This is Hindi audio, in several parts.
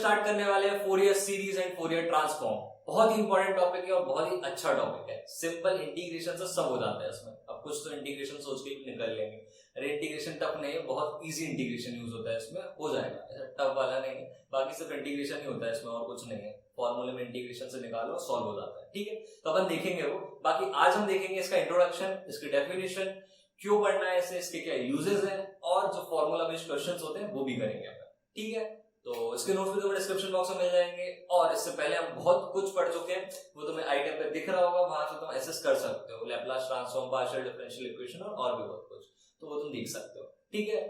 स्टार्ट करने वाले हैं Fourier series and Fourier transform. बहुत ही इंपॉर्टेंट टॉपिक है और बहुत ही अच्छा टॉपिक है। सिंपल इंटीग्रेशन से सब हो जाता है इसमें। अब कुछ तो इंटीग्रेशन सोच के भी निकल लेंगे, अरे इंटीग्रेशन टफ नहीं है, बहुत इजी इंटीग्रेशन यूज होता है इसमें, हो जाएगा, ऐसा टफ वाला नहीं है। बाकी सिर्फ इंटीग्रेशन ही होता है इसमें और कुछ नहीं है। फॉर्मूले में इंटीग्रेशन से निकालो सॉल्व हो जाता है, ठीक है। तो अपन देखेंगे वो। बाकी आज हम देखेंगे इसका इंट्रोडक्शन, इसकी डेफिनेशन, क्यों पढ़ना है इसे, इसके क्या यूजेस हैं, और जो फॉर्मूला बेस्ड क्वेश्चंस होते हैं वो भी करेंगे अपन, ठीक है। तो इसके नोट्स भी तुम्हें डिस्क्रिप्शन बॉक्स में मिल जाएंगे, और इससे पहले हम बहुत कुछ पढ़ चुके हैं, वो तुम्हें आई टैब पे दिख रहा होगा, वहां से तुम एसेस कर सकते हो, Laplace transform, partial differential equation और भी बहुत कुछ, तो वो तुम देख सकते हो, ठीक है।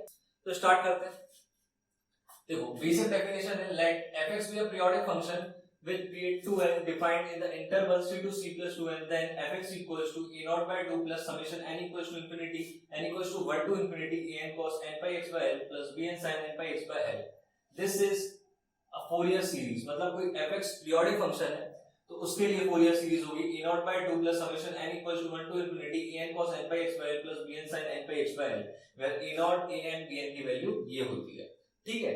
तो स्टार्ट करते हैं। देखो बेसिक डेफिनेशन है, late fx be a periodic function with period 2n defined in the interval c to c plus 2n, then fx equals to a naught by 2 plus summation n equals to infinity n equals to 1 to infinity a n cos n pi x by l plus b n sin n pi x by l. This is a Fourier series। मतलब कोई fx periodic function है तो उसके लिए Fourier series होगी a naught by 2 plus summation n equals to 1 to infinity a n cos n pi x by l plus b n sin n pi x by l, where a naught a n b n की वैल्यू ये होती है, ठीक है।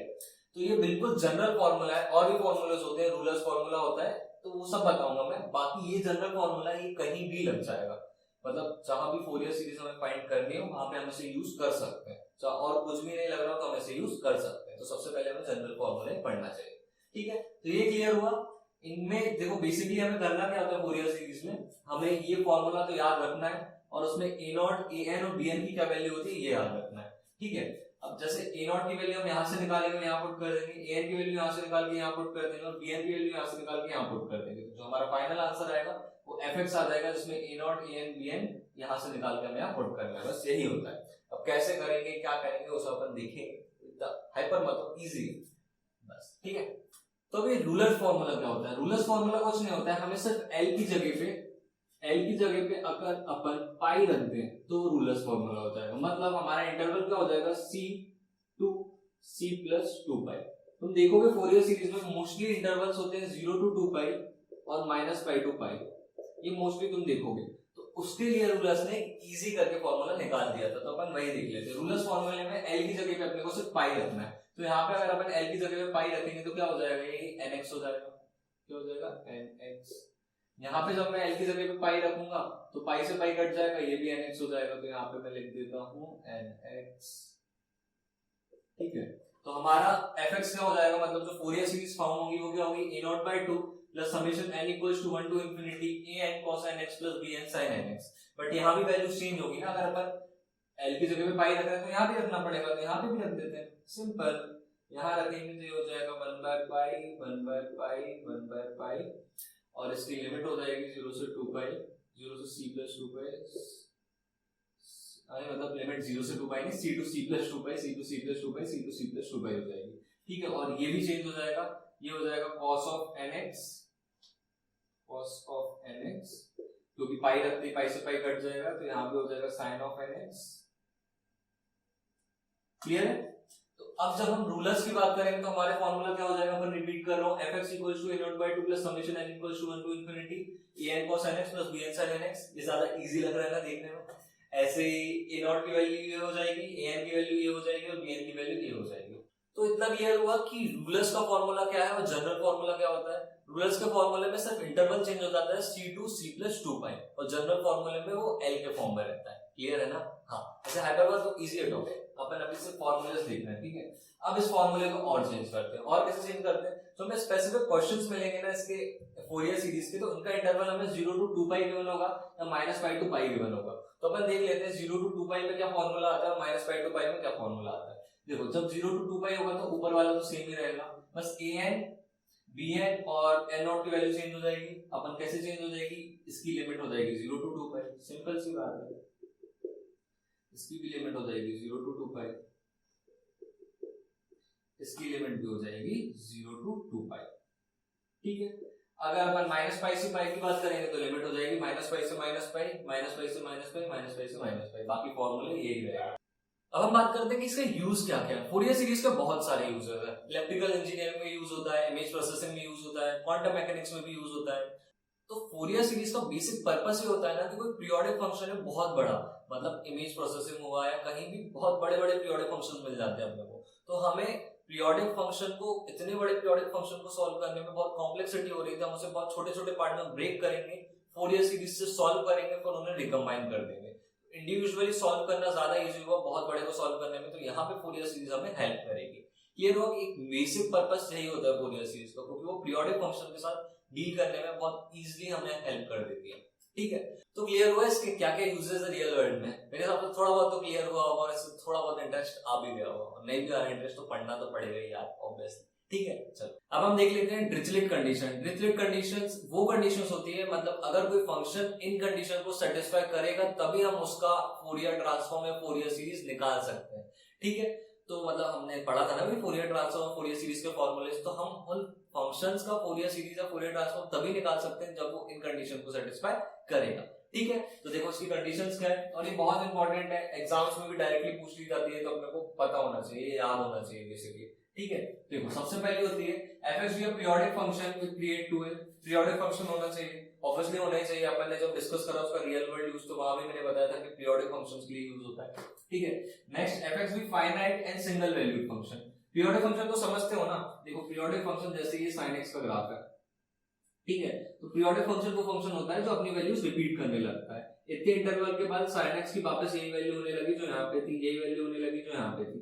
तो ये बिल्कुल जनरल फॉर्मूला है, और भी फॉर्मूलाज होते हैं, रूलर्स फॉर्मूला होता है, तो वो सब बताऊंगा मैं। बाकी ये जनरल फॉर्मूला ये कहीं भी लग जाएगा, मतलब जहां भी फोरियर सीरीज हमें फाइंड करनी हो वहां पे हम इसे यूज कर सकते हैं, और कुछ भी नहीं लग रहा तो हम इसे यूज कर सकते हैं। तो सबसे पहले हमें जनरल फॉर्मूला ही पढ़ना चाहिए, ठीक है। तो ये क्लियर हुआ। इनमें देखो बेसिकली हमें करना क्या होता है फोरियर सीरीज में, हमें ये फॉर्मूला तो याद रखना है, और उसमें ए नॉट ए एन और बी एन की क्या वैल्यू होती है ये याद रखना है, ठीक है। अब जैसे a नॉट की वैल्यू हम यहाँ से निकालेंगे, यहाँ पुट कर देंगे, a n की वैल्यू यहाँ से निकाल के यहाँ पुट कर देंगे, और b n की वैल्यू यहाँ से निकाल के यहाँ पुट कर देंगे। तो जो हमारा फाइनल आंसर आएगा वो fx आ जाएगा, जिसमें a not a n b n यहाँ से निकाल के हमें यहाँ पुट करना है, बस यही होता है। अब कैसे करेंगे, क्या करेंगे, वो सब अपन देखेंगे, हाइपर मत इजी बस, ठीक है। तो अभी रूलर फॉर्मूला क्या होता है? रूलर फॉर्मूला कुछ नहीं होता है, हमें सिर्फ l की जगह पे अगर अपन पाई रख दें तो रूलर्स फॉर्मूला हो जाएगा। मतलब हमारा इंटरवल क्या हो जाएगा, c to c plus 2 पाई। तुम देखोगे फोरियर सीरीज में मोस्टली इंटरवल्स होते हैं 0 to 2 पाई और -पाई to पाई, ये मोस्टली तुम देखोगे। तो उसके लिए रूलर्स ने इजी करके फॉर्मूला निकाल दिया था, तो अपन वही देख लेते हैं। रूलर्स फॉर्मूले में l की जगह पे अपने को सिर्फ पाई रखना है, तो यहाँ पे अगर अपन l की जगह पे पाई रखेंगे तो क्या हो जाएगा, ये nx हो जाएगा। क्या हो जाएगा, nx। यहाँ पे जब मैं l की जगह पे पाई रखूंगा तो पाई से पाई कट जाएगा, ये भी nx हो जाएगा। तो यहाँ पे मैं लिख देता हूँ nx, ठीक है। तो हमारा fx क्या हो जाएगा, मतलब जो फोरियर सीरीज फॉर्म होगी वो क्या होगी, a not bye 2 plus summation n equals to 1 to infinity a n cos nx plus b n sin nx। But यहाँ भी वैल्यू चेंज होगी ना, अगर अपन l की जगह पे पाई रख रहे हैं तो यहाँ भी रखना पड़ेगा, तो यहाँ पे भी रख देते हैं, सिंपल। यहाँ रखेंगे तो ये हो जाएगा 1 by pi 1 by pi 1 by pi, और इसकी लिमिट हो जाएगी 0 से 2 पाई, 0 से c प्लस 2 पाई, मतलब लिमिट 0 से 2 पाई नहीं, c to c plus 2 pi, c to c plus 2 pi, c to c plus 2 pi हो जाएगी, ठीक है। और ये भी चेंज हो जाएगा, ये हो जाएगा cos ऑफ nx, क्योंकि पाई रखते पाई से पाई कट जाएगा, तो यहाँ पे हो जाएगा sin ऑफ nx। क्लियर है? तो अब जब हम रूलर्स की बात करेंगे तो हमारे फॉर्मूला क्या हो जाएगा, मैं रिपीट कर रहा हूं, fx equals to a not bye 2 plus summation n equals to 1 to infinity a n cos nx plus b n sin nx। ये ज्यादा इजी लग रहा है ना देखने में, ऐसे ही a नॉट की वैल्यू ये हो जाएगी, a n की वैल्यू ये हो जाएगी, और b n की वैल्यू ये हो जाएगी। तो इतना क्लियर हुआ कि रूलर्स का फॉर्मूला क्या है और जनरल फॉर्मूला क्या होता है। रूलर्स के फॉर्मूले में सिर्फ इंटरवल चेंज हो जाता है c टू c प्लस 2 पाई, और जनरल फॉर्मूले में वो l के फॉर्म में रहता है। क्लियर है ना? हाँ, ऐसे हाइपरबोला तो इजी है टॉपिक, अपन अभी सिर्फ फॉर्मूलास देख रहे हैं, ठीक है। अब इस फॉर्मूले को और चेंज करते हैं, और कैसे चेंज करते हैं, तो हमें स्पेसिफिक क्वेश्चंस मिलेंगे ना इसके फोरियर सीरीज के, तो उनका इंटरवल हमें 0 टू 2 पाई गिवन होगा या -पाई टू पाई गिवन होगा। तो अपन देख लेते हैं 0 टू 2 पाई में क्या फॉर्मूला आता है और -पाई टू पाई में क्या फॉर्मूला आता है। देखो जब 0 टू 2 पाई होगा तो ऊपर वाला तो सेम ही रहेगा, बस an bn और n नॉट की वैल्यू चेंज हो जाएगी। अपन कैसे चेंज हो जाएगी, इसकी लिमिट हो जाएगी 0 टू 2 पाई, सिंपल सी बात है। इसकी भी लिमिट हो जाएगी 0 टू 2 पाई, इसकी लिमिट भी हो जाएगी 0 टू 2 पाई, ठीक है। अगर अपन -पाई से पाई की बात करेंगे तो लिमिट हो जाएगी -पाई से -पाई, -पाई से -पाई, -पाई से -पाई, बाकी फॉर्मूले यही रहेगा। अब हम बात करते हैं कि इसका यूज क्या क्या है। फोरियर सीरीज का बहुत सारे यूज होता है, इलेक्ट्रिकल इंजीनियरिंग में यूज होता है, इमेज प्रोसेसिंग में यूज होता है, क्वांटम मैकेनिक्स में भी यूज होता है। तो फोरियर सीरीज का बेसिक पर्पस ये होता है ना कि कोई पीरियोडिक फंक्शन है बहुत बड़ा, मतलब इमेज प्रोसेसिंग हुआ या कहीं भी बहुत बड़े बड़े पीरियोडिक फंक्शन मिल जाते हैं अपने को, तो हमें पीरियोडिक फंक्शन को, इतने बड़े पीरियोडिक फंक्शन को सॉल्व करने में बहुत कॉम्प्लेक्सिटी हो रही थी, हम उसे बहुत छोटे छोटे पार्ट में ब्रेक करेंगे, फोरियर सीरीज से सॉल्व करेंगे, फिर उन्हें रिकम्बाइन कर देंगे। इंडिविजुअली सॉल्व करना ज्यादा इजी होगा बहुत बड़े को सॉल्व करने में, तो यहाँ पे फोरियर सीरीज हमें हेल्प करेगी। क्लियर हो? एक बेसिक पर्पस यही होता है फोरियर सीरीज का, क्योंकि वो पीरियोडिक फंक्शन के साथ डील करने में बहुत इजीली हमें हेल्प कर देती है। ठीक है, तो क्लियर हुआ इसके क्या क्या यूजेस है रियल वर्ल्ड में? मेरे हिसाब से थोड़ा बहुत तो क्लियर हुआ होगा और इससे थोड़ा बहुत इंटरेस्ट आ भी गया होगा, नहीं भी आ रहा इंटरेस्ट तो पढ़ना तो पड़ेगा ही यार ऑब्वियसली। ठीक है, चलो अब हम देख लेते हैं डिरिचलेट कंडीशन। डिरिचलेट कंडीशंस वो कंडीशंस होती है, मतलब अगर कोई फंक्शन इन कंडीशन को सेटिस्फाई करेगा तभी हम उसका फोरियर ट्रांसफॉर्म या फोरियर सीरीज निकाल सकते हैं। ठीक है, तो मतलब हमने पढ़ा था ना भी फोरियर ट्रांसफॉर्म फोरियर सीरीज के फॉर्मूले, तो हम उन फंक्शंस का फोरियर सीरीज या फोरियर ट्रांसफॉर्म तभी निकाल सकते हैं जब वो इन कंडीशन को सेटिस्फाई करेगा। ठीक है, तो देखो इसकी कंडीशंस क्या है, और ये बहुत इंपॉर्टेंट है, एग्जाम्स में भी डायरेक्टली पूछ ली जाती है, तो अपने को पता होना चाहिए, याद होना चाहिए बेसिकली। ठीक है, देखो सबसे पहले होती है f(x) periodic function with period 2l। Periodic function होना चाहिए, ऑब्वियसली होना ही चाहिए। अपन ने जब डिस्कस करा उसका रियल वर्ल्ड यूज, तो वहां भी मैंने बताया था कि पीरियोडिक फंक्शंस के लिए यूज होता है। ठीक है, नेक्स्ट f(x) भी finite and single valued function. Periodic function तो समझते हो ना, देखो पीरियोडिक फंक्शन जैसे ये sin x का ग्राफ है, ठीक है, तो पीरियोडिक फंक्शन वो फंक्शन होता है जो अपनी वैल्यूज रिपीट करने लगता है। इतने इंटरवल के बाद sin x की वापस यही वैल्यू होने लगी जो यहाँ पे थी, यही वैल्यू होने लगी जो यहाँ पे थी।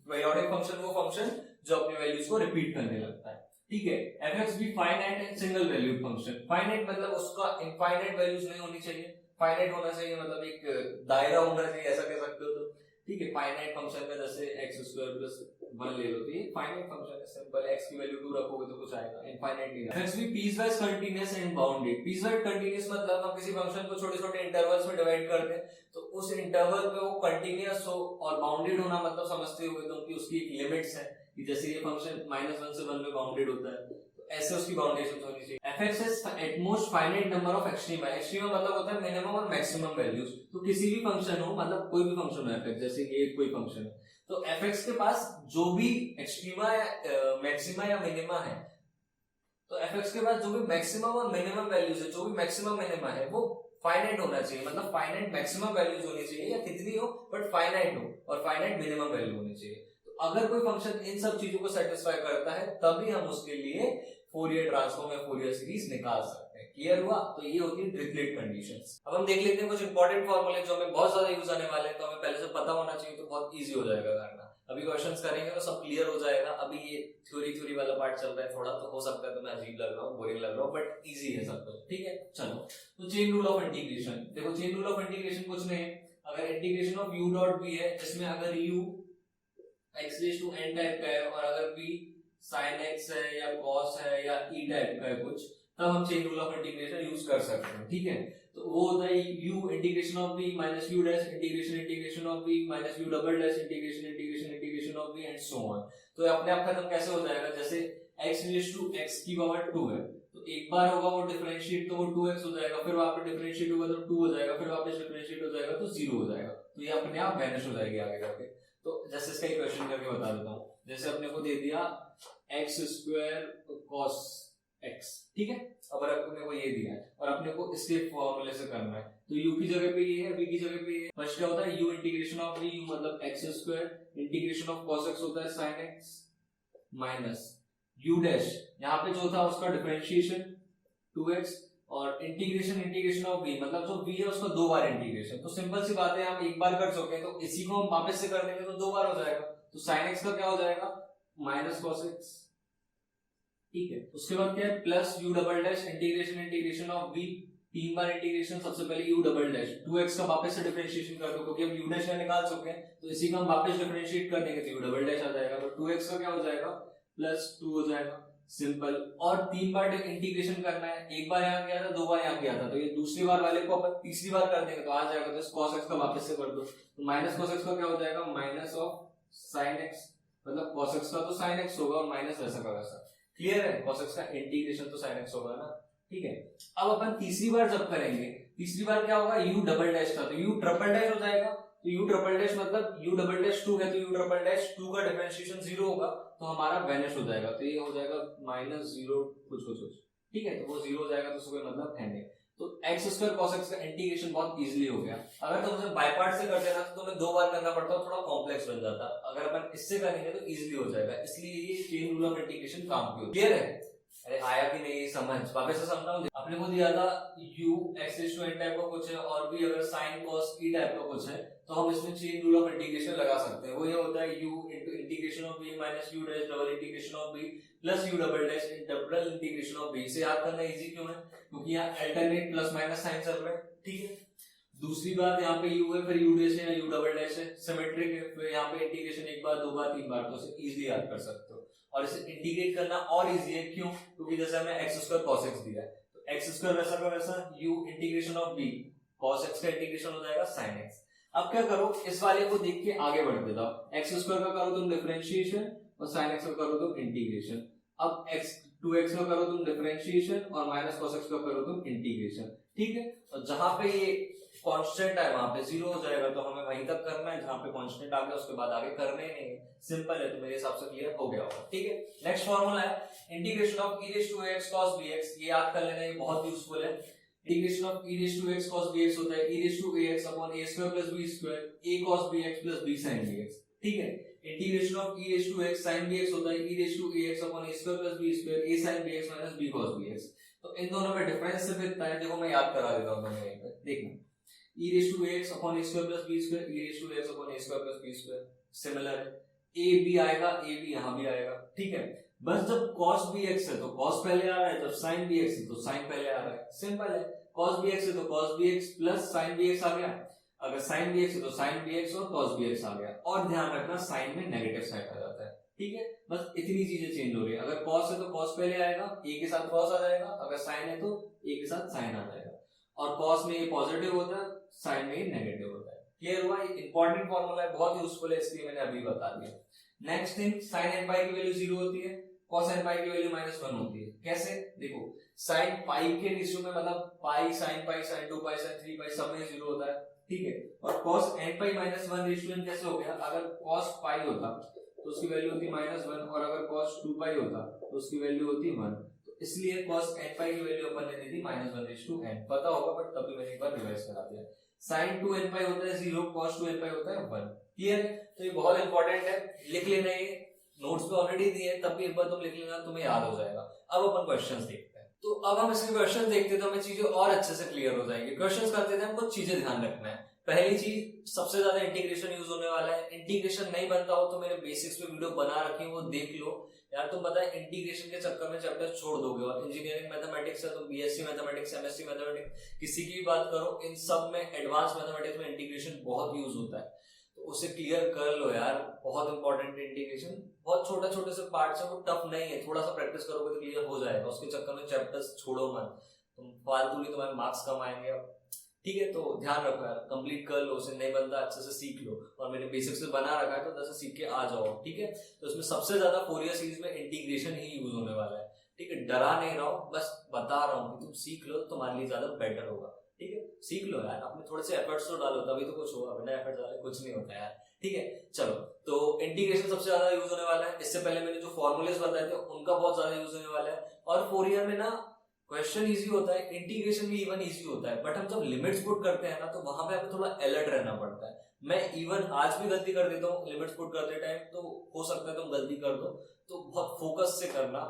पीरियोडिक फंक्शन वो फंक्शन जो अपनी वैल्यूज को रिपीट करने लगता है। ठीक है, f(x) भी finite and single valued function. Finite मतलब उसका इनफाइनाइट वैल्यूज नहीं होनी चाहिए, फाइनाइट होना चाहिए, मतलब एक दायरा होना चाहिए, ऐसा कह सकते हो। तो ठीक है, फाइनाइट फंक्शन में जैसे x² + 1 ले लो, तो ये फाइनाइट फंक्शन है, सिंपल। x की वैल्यू 2 रखोगे तो कुछ आएगा, इनफाइनाइट नहीं। f(x) भी piecewise continuous and bounded. Piecewise continuous मतलब हम किसी फंक्शन को छोटे छोटे इंटरवल्स में डिवाइड करते हैं, तो उस इंटरवल पे वो कंटीन्यूअस हो, और बाउंडेड होना मतलब समझते हुए तो उनकी उसकी एक लिमिट्स है, कि जैसे ये फंक्शन -1 से 1 में बाउंडेड होता है, तो ऐसे उसकी बाउंडेशन होनी चाहिए। f(x) is at most finite number of extrema। Extrema मतलब होता है मिनिमम और मैक्सिमम वैल्यूज। तो किसी भी फंक्शन हो, मतलब कोई भी फंक्शन हो f(x), जैसे ये कोई फंक्शन है, तो f(x) के पास जो भी एक्सट्रीमा या मैक्सिमा या मिनिमा है, तो f(x) के पास जो भी मैक्सिमम और मिनिमम वैल्यूज है, जो भी मैक्सिमम मिनिमा है, वो फाइनाइट होना चाहिए, मतलब फाइनाइट मैक्सिमम वैल्यूज होनी चाहिए, या कितनी हो बट फाइनाइट हो, और फाइनाइट मिनिमम वैल्यू होनी चाहिए। तो अगर कोई फंक्शन इन सब चीजों को सेटिस्फाई करता है तभी हम उसके लिए फोरियर ट्रांसफॉर्म या फोरियर सीरीज निकाल सकते हैं। क्लियर हुआ? तो ये होती है डिरिचलेट कंडीशंस। अब हम देख लेते हैं कुछ इंपॉर्टेंट फॉर्मूले जो हमें बहुत ज्यादा यूज आने वाले हैं, तो हमें पहले से पता होना चाहिए, तो बहुत इजी हो जाएगा करना। अभी क्वेश्चंस करेंगे तो सब क्लियर हो जाएगा। अभी ये थ्योरी वाला पार्ट चल रहा है थोड़ा, तो हो सकता है तो मैं अजीब लग रहा हूँ, बोरिंग लग रहा हूँ, बट इजी है सब कुछ। ठीक है, चलो तो चेन रूल ऑफ इंटीग्रेशन। देखो चेन रूल ऑफ इंटीग्रेशन कुछ नहीं है, अगर integration of u dot v है, जिसमें अगर u x⁴n टाइप का है, और अगर v sin x है या cos है या e टाइप का है कुछ, तब हम chain rule of integration use कर सकते हैं। ठीक है, तो वो होता है u integration of v minus u dash integration of v minus u double dash integration of v and so on. तो अपने आप खत्म कैसे हो जाएगा, जैसे x⁴x की पावर 2 है, तो एक बार होगा वो डिफरेंशिएट, तो वो 2x हो जाएगा, फिर वापस डिफरेंशिएट होगा तो 2 हो जाएगा, फिर वापस डिफरेंशिएट हो जाएगा तो 0 हो जाएगा। तो ये अपने आप वैनिश हो जाएगी आगे जाके। तो जैसे इसका इक्वेशन करके बता देता हूँ, जैसे अपने को दे दिया x² cos x, ठीक है, अब अपने को ये दिया है और अपने को इसके फॉर्मूले से करना है, तो u की जगह पे ये है, v की जगह पे ये है। फर्स्ट क्या होता है, u integration of v, u मतलब x² integration of cos x होता है sin x minus u dash, यहाँ पे जो था उसका डिफरेंशिएशन 2x, और इंटीग्रेशन ऑफ v मतलब जो v है उसका 2 बार इंटीग्रेशन। तो सिंपल सी बात है, हम एक बार कर चुके हैं, तो इसी को हम वापस से कर देंगे तो 2 बार हो जाएगा। तो sin x का क्या हो जाएगा, माइनस cos x, ठीक है। उसके बाद क्या है, plus u double dash integration of v, 3 bar integration, सबसे पहले u डबल डैश 2x का वापस से डिफरेंशिएशन कर दो, क्योंकि हम u डैश निकाल चुके हैं, तो इसी का हम वापस डिफरेंशिएट कर देंगे तो u डबल डैश आ जाएगा। तो 2x का क्या हो जाएगा, प्लस 2 हो जाएगा, सिंपल। और 3 बार इंटीग्रेशन करना है, एक बार यहाँ किया था, 2 बार यहाँ किया था, तो ये दूसरी बार वाले को अपन तीसरी बार कर देंगे तो आ जाएगा। तो cos x का वापस से कर दो, तो माइनस cos x का क्या हो जाएगा, माइनस ऑफ sin x, मतलब cos x का तो sin x होगा और माइनस ऐसा का वैसा। क्लियर है, cos x का इंटीग्रेशन तो sin x होगा ना, ठीक है। अब अपन तीसरी बार जब करेंगे, तीसरी बार क्या होगा, u डबल डैश था तो u ट्रिपल डैश हो जाएगा, तो u ट्रिपल डैश मतलब u डबल डैश 2 है, तो u ट्रिपल डैश 2 का डिफरेंशिएशन 0 होगा, तो हमारा वैनिश हो जाएगा, तो ये हो जाएगा -0 कुछ, ठीक है, तो वो 0 हो जाएगा, तो उसका कोई मतलब है नहीं। तो एक्स स्क्वायर कॉस एक्स का इंटीग्रेशन बहुत इजीली हो गया। अगर तुम उसे बाय पार्ट से करते ना तो तुम्हें 2 बार करना पड़ता, थोड़ा कॉम्प्लेक्स बन जाता। अगर अपन इससे करेंगे तो इजीली हो जाएगा, इसलिए ये चेन रूल ऑफ इंटीग्रेशन काम की होती है। क्लियर है? अरे आया कि नहीं समझ, वापस से समझाऊं। अपने को दिया था u x n टाइप का कुछ है, और भी अगर sin cos e टाइप का कुछ है, तो हम इसमें चेन रूल ऑफ इंटीग्रेशन लगा सकते हैं। वो ये होता है u into integration of b minus u dash double integration of b plus u double dash double integration of b। इसे याद करना इजी क्यों है? क्योंकि यहाँ अल्टरनेट प्लस माइनस साइन चल रहा है, ठीक है। दूसरी बात, यहाँ पे u है, फिर u डैश है, u डबल डैश है, सिमेट्रिक है, फिर यहाँ पे इंटीग्रेशन एक बार, दो बार, तीन बार, तो इसे इजीली याद कर सकते हो। और इसे इंटीग्रेट करना और इजी है, क्यों? क्योंकि जैसे हमें एक्स स्क्वायर कॉस एक्स दिया है, तो एक्स स्क्वायर वैसा का वैसा u integration of b cos x का इंटीग्रेशन हो जाएगा sin x। अब क्या करो, इस वाले को देख के आगे बढ़ते जाओ। एक्स स्क्वायर का करो तुम डिफरेंशिएशन और sin x का करो तुम इंटीग्रेशन। अब x 2x का करो तुम डिफरेंशिएशन और माइनस cos x का करो तुम इंटीग्रेशन, ठीक है। और जहां पे ये कांस्टेंट है वहां पे जीरो हो जाएगा, तो हमें वहीं तक करना है जहां पे कांस्टेंट आ गया, उसके बाद आगे करने नहीं है। सिंपल है, तो मेरे हिसाब से क्लियर हो गया होगा, ठीक है। नेक्स्ट फार्मूला है integration of e raise to x cos bx। ये याद कर लेना, ये बहुत यूजफुल है। Integration of e raise to x cos bx होता है e raise to ax upon a square plus b square a cos bx plus b sin bx, ठीक है। Integration of e raise to x sin bx होता है e raise to ax upon a square plus b square a sin bx minus b cos bx। तो इन दोनों में डिफरेंस सिर्फ इतना है, देखो मैं याद करा देता हूं तुम्हें यहीं पे, देखना e raise to ax upon a square plus b square e raise to ax upon a square plus b square similar है। a भी आएगा, a भी यहां भी आएगा, ठीक है। बस जब cos bx है तो cos पहले आ रहा है, जब sin bx है तो sin पहले आ रहा है, सिंपल है। cos bx है तो cos bx plus sin bx आ गया, अगर sin bx है तो sin bx और cos bx आ गया। और ध्यान रखना sin में नेगेटिव साइड आ जाता है, ठीक है। बस इतनी चीजें चेंज हो रही है। अगर cos है तो cos पहले आएगा, a के साथ cos आ जाएगा, अगर sin है तो a के साथ sin आ जाएगा। और cos में ये पॉजिटिव होता है, sin में ये नेगेटिव होता है। क्लियर हुआ? इंपॉर्टेंट फॉर्मूला है, बहुत यूजफुल है, इसलिए मैंने अभी बता दिया। नेक्स्ट थिंग, sin n पाई की वैल्यू 0 होती है, cos n पाई की वैल्यू -1 होती है। कैसे? देखो sin पाई के रेशियो में, मतलब पाई sin पाई sin 2 पाई sin 3 पाई सब में 0 होता है, ठीक है। और cos n पाई -1 रेशियो में कैसे हो गया? अगर cos पाई होता तो उसकी वैल्यू होती -1, और अगर cos 2 पाई होता तो उसकी वैल्यू होती 1। तो इसलिए cos n पाई की वैल्यू अपन ने दी थी -1:n। पता होगा बट तभी मैंने एक बार रिवाइज करा दिया। sin 2n पाई होता है 0, cos 2n पाई होता है 1। क्लियर है? तो ये बहुत इंपॉर्टेंट है, लिख लेना। ये नोट्स पे ऑलरेडी दिए हैं, तब भी एक बार तुम लिख लेना, तुम्हें याद हो जाएगा। अब अपन क्वेश्चंस देखते हैं। तो अब हम इसके क्वेश्चन देखते हैं तो हमें चीजें और अच्छे से क्लियर हो जाएंगी। क्वेश्चंस करते थे, हमको चीजें ध्यान रखना है। पहली चीज, सबसे ज्यादा इंटीग्रेशन यूज होने वाला है। इंटीग्रेशन नहीं बनता हो तो मेरे बेसिक्स पे वीडियो बना रखी है, वो देख लो यार। तुम पता है इंटीग्रेशन के चक्कर में चैप्टर छोड़ दोगे, और इंजीनियरिंग मैथमेटिक्स है तो बीएससी मैथमेटिक्स, एमएससी मैथमेटिक्स, किसी की भी बात करो, इन सब में एडवांस मैथमेटिक्स में इंटीग्रेशन बहुत यूज होता है, तो उसे क्लियर कर लो यार। बहुत इंपॉर्टेंट इंटीग्रेशन, बहुत छोटे छोटे से पार्ट्स है, वो टफ नहीं है, थोड़ा सा प्रैक्टिस करोगे तो क्लियर हो जाएगा। उसके चक्कर में चैप्टर्स छोड़ो मत, तुम फालतू नहीं, तुम्हारे मार्क्स कम आएंगे अब, ठीक है। तो ध्यान रखो यार, कंप्लीट कर लो उसे, नहीं बनता अच्छे से सीख लो, और मैंने बेसिक्स से बना रखा है तो जैसे सीख के आ जाओ, ठीक है। तो इसमें सबसे ज्यादा फोरियर सीरीज में इंटीग्रेशन ही यूज होने वाला है, ठीक है। डरा नहीं रहो, बस बता रहा हूँ कि तुम सीख लो तो तुम्हारे लिए ज्यादा बेटर होगा, ठीक है। सीख लो यार, अपने थोड़े से एफर्ट्स तो डालो, तभी तो कुछ होगा, बिना एफर्ट डाले कुछ नहीं होता यार, ठीक है। चलो, तो इंटीग्रेशन सबसे ज्यादा यूज होने वाला है। इससे पहले मैंने जो फॉर्मूलेस बताए थे उनका बहुत ज्यादा यूज होने वाला है। और फोरियर में ना क्वेश्चन इजी होता है, इंटीग्रेशन भी इवन इजी होता है, बट हम जब लिमिट्स पुट करते हैं ना तो वहां पे हमें थोड़ा अलर्ट रहना पड़ता है। मैं इवन आज भी गलती कर देता हूँ लिमिट्स पुट करते टाइम, तो हो सकता है तुम गलती कर दो, तो बहुत फोकस से करना,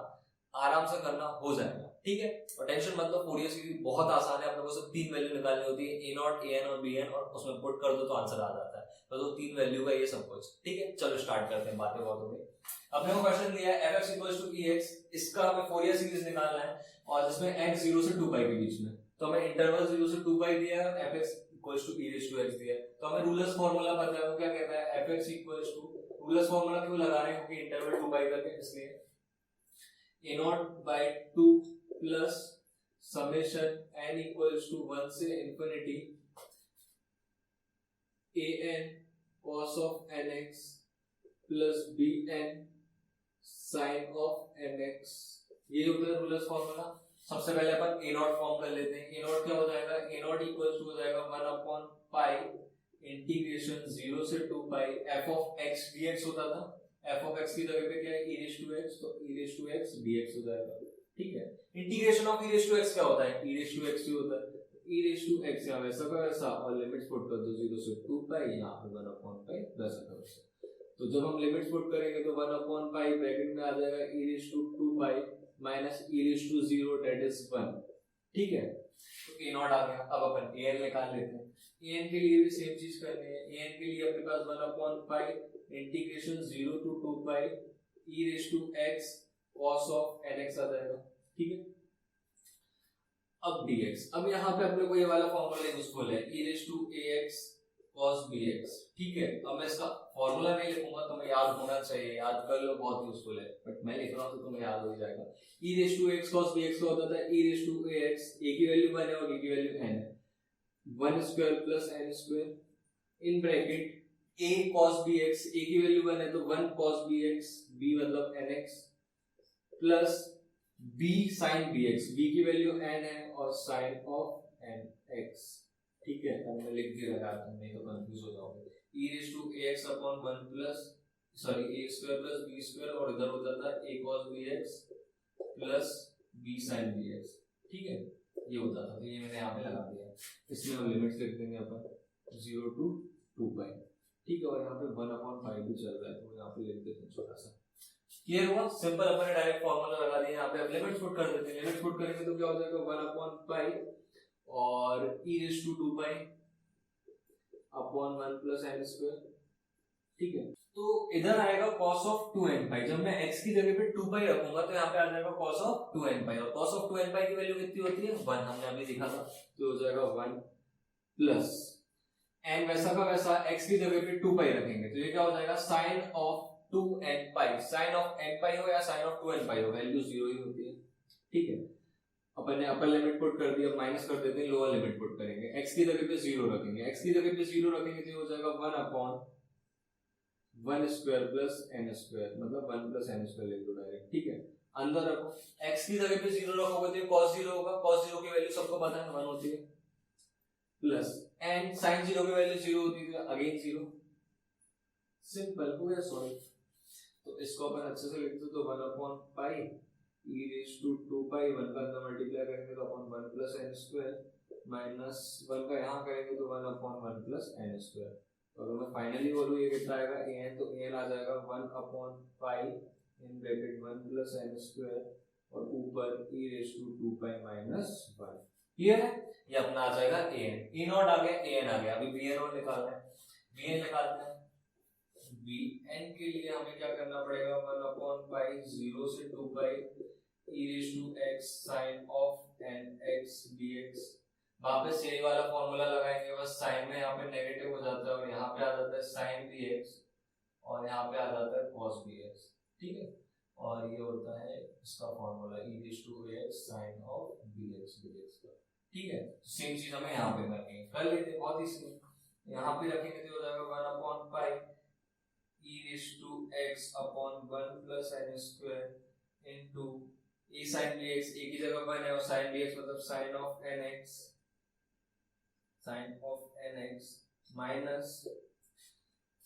आराम से करना, हो जाएगा, ठीक है। और टेंशन मतलब, फोरियर सीरीज बहुत आसान है, अपने को सिर्फ 3 वैल्यू निकालनी होती है, a नॉट, an और bn, और उसमें पुट कर दो तो आंसर आ जाता है। तो 3 वैल्यू का ये सब कुछ, ठीक है। चलो स्टार्ट करते हैं, बातें बहुत हो गई। अपने को क्वेश्चन दिया है fx इक्वल्स टू ex, इसका हमें फोरियर सीरीज निकालना है, और जिसमें x 0 से 2 पाई के बीच में, तो हमें इंटरवल 0 से 2 पाई दिया है, fx equals to e raise to x दिया है। तो हमें रूलर्स फार्मूला पता है, वो क्या कहता है, fx equals to, Euler's formula क्यों लगा रहे हैं, क्योंकि इंटरवल 2 पाई तक है, इसलिए a not bye 2 plus summation n equals to 1 से infinity an cos of nx plus bn sin of nx, ये होता है रूलर्स फार्मूला। सबसे पहले अपन a नॉट फॉर्म कर लेते हैं। a नॉट क्या हो जाएगा, a नॉट इक्वल्स टू हो जाएगा 1 अपॉन पाई इंटीग्रेशन 0 से 2 पाई f ऑफ x dx होता था, f ऑफ x की जगह पे क्या है, e रेज़ टू x, तो e raise to x dx हो जाएगा, ठीक है। Integration of e raise to x क्या होता है, e रेज़ टू x ही होता है, ई रेस टू एक्स यहाँ वैसा का वैसा और लिमिट्स पुट कर दो 0 से 2 पाई, यहाँ पे 1 अपॉन पाई प्लस का वैसा। तो जब हम लिमिट्स पुट करेंगे तो 1 अपॉन पाई ब्रैकेट में आ जाएगा e raise to 2 pi minus e raise to 0 that is 1। ठीक है, तो ए नॉट आ गया। अब अपन ए एन निकाल लेते हैं। ए एन के लिए भी सेम चीज करनी है। ए एन के लिए अपने पास 1 upon pi integration 0 to 2 pi e raise to x cos of n x आ जाएगा। ठीक है, अब dx, अब यहाँ पे अपने को ये वाला फॉर्मूला यूजफुल है e raise to ax cos bx। ठीक है, अब मैं इसका फॉर्मूला नहीं लिखूंगा, तुम्हें याद होना चाहिए, याद कर लो, बहुत यूजफुल है, बट मैं लिख रहा हूँ तो तुम्हें याद हो जाएगा। e raise to x cos bx का होता था e raise to ax, a की वैल्यू 1 है और a की वैल्यू n है, 1 square plus n square in bracket a cos bx, a की वैल्यू 1 है तो 1 cos bx, b मतलब nx plus b sin bx, b की वैल्यू n है और sin ऑफ nx। ठीक है, अब मैं लिख दिया यार, तुम नहीं तो कंफ्यूज हो जाओगे। e raise to ax upon 1 plus sorry a square plus b square और इधर हो जाता है a cos bx plus b sin bx। ठीक है, ये होता था, तो ये मैंने यहाँ पे लगा दिया। इसमें हम लिमिट्स लिख देंगे अपन 0 टू 2 पाई। ठीक है, और यहाँ पे 1 अपॉन पाई भी चल रहा है तो यहाँ पे लिख देते हैं छोटा सा। क्लियर हुआ? सिंपल, अपन ने डायरेक्ट फॉर्मूला लगा दिया। यहाँ पे अब लिमिट्स पुट कर देते हैं। लिमिट्स पुट करेंगे तो क्या हो जाएगा 1 अपॉन पाई और e raise to 2 pi upon 1 plus n square. ठीक है, तो इधर आएगा cos ऑफ 2n पाई। जब मैं x की जगह पे 2 पाई रखूंगा तो यहाँ पे आ जाएगा cos ऑफ 2n पाई, और cos ऑफ 2n पाई की वैल्यू कितनी होती है 1, हमने अभी देखा था, तो हो जाएगा 1 प्लस n वैसा का वैसा x की जगह पे 2 पाई रखेंगे तो ये क्या हो जाएगा sin of 2n pi. Sine of n pi हो या साइन ऑफ 2n पाई हो, वैल्यू 0 ही होती है। ठीक है, अपन ने अपर लिमिट पुट कर दिया, माइनस कर देते हैं, लोअर लिमिट पुट करेंगे। x की जगह पे 0 रखेंगे, x की जगह पे 0 रखेंगे तो हो जाएगा 1 upon 1 square plus n square, मतलब 1 प्लस n स्क्वायर लिख दो डायरेक्ट। ठीक है, अंदर रखो, x की जगह पे 0 रखोगे तो cos 0 होगा, cos 0 की वैल्यू सबको पता है 1 होती है, प्लस n sin 0 की वैल्यू 0 होती है, अगेन 0। सिंपल हो गया, सॉल्व। तो इसको अपन अच्छे से लिख दो तो 1 upon pi e raise to 2 pi, 1 का अंदर मल्टीप्लाई करेंगे तो upon 1 plus n square minus 1 का यहाँ करेंगे तो 1 अपॉन 1 प्लस n स्क्वायर। तो अगर मैं फाइनली बोलूँ ये कितना आएगा an, तो an आ जाएगा 1 upon pi in bracket 1 plus n square और ऊपर e raise to 2 pi minus 1। Clear है? ये अपना आ जाएगा an, e नॉट आ गया, an आ गया। अभी bn और निकालना है, bn निकालते हैं। bn के लिए हमें क्या करना पड़ेगा 1 अपॉन पाई 0 से 2 pi e raise to x sin of nx dx। वापस यही वाला फॉर्मूला लगाएंगे, बस साइन में यहाँ पे नेगेटिव हो जाता है और यहाँ पे आ जाता है sin bx और यहाँ पे आ जाता है cos bx। ठीक है, और ये होता है इसका formula e raise to x sin of bx dx का। ठीक है, सेम चीज हमें यहाँ पे करनी है, कर लेते हैं, बहुत ही यहाँ पे रखेंगे तो हो जाएगा 1 upon pi e raise to x upon 1 plus n square into e sin bx, a की जगह 1 है और sin bx मतलब sin of nx, sin of nx minus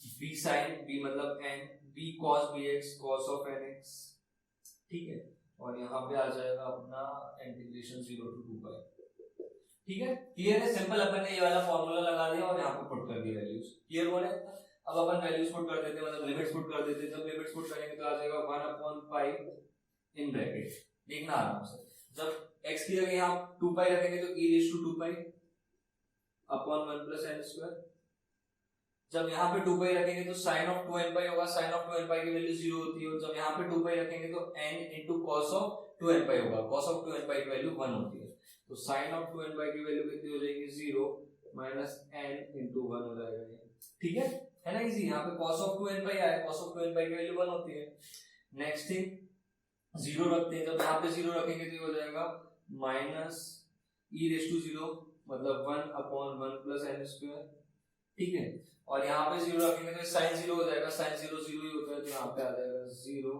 b sin b मतलब n, b cos bx cos of nx। ठीक है, और यहाँ पे आ जाएगा अपना इंटीग्रेशन 0 टू 2 पाई। ठीक है, क्लियर है? सिंपल, अपन ने ये वाला फॉर्मूला लगा दिया और यहाँ पे पुट कर दी वैल्यूज। क्लियर हो रहा है? अब अपन वैल्यूज पुट कर देते हैं, मतलब लिमिट्स पुट कर देते हैं। जब लिमिट्स पुट करेंगे तो आ जाएगा 1 अपॉन पाई इन ब्रैकेट, देखना आराम से, जब x की जगह यहाँ 2 पाई रखेंगे तो e raise to 2 pi upon 1 plus n square. जब यहाँ पे 2 पाई रखेंगे तो sin ऑफ 2n पाई होगा, sin ऑफ 2n पाई की वैल्यू 0 होती है, और जब यहाँ पे 2 पाई रखेंगे तो n into cos of 2n पाई होगा, cos ऑफ 2n पाई की वैल्यू 1 होती है, तो sin ऑफ 2n पाई की वैल्यू कितनी हो जाएगी 0 माइनस n इनटू 1 हो जाएगा ये। ठीक है ना, इजी। यहाँ पे cos ऑफ 2n पाई आया, cos ऑफ 2n पाई की वैल्यू 1 होती है। नेक्स्ट थिंग 0 रखते हैं, जब यहाँ पे 0 रखेंगे तो हो जाएगा माइनस e रेज़ टू 0 मतलब 1 अपॉन 1 प्लस n स्क्वायर। ठीक है, और यहाँ पे 0 रखेंगे तो sin 0 हो जाएगा, sin 0 0 ही होता है तो यहाँ पे आ जाएगा 0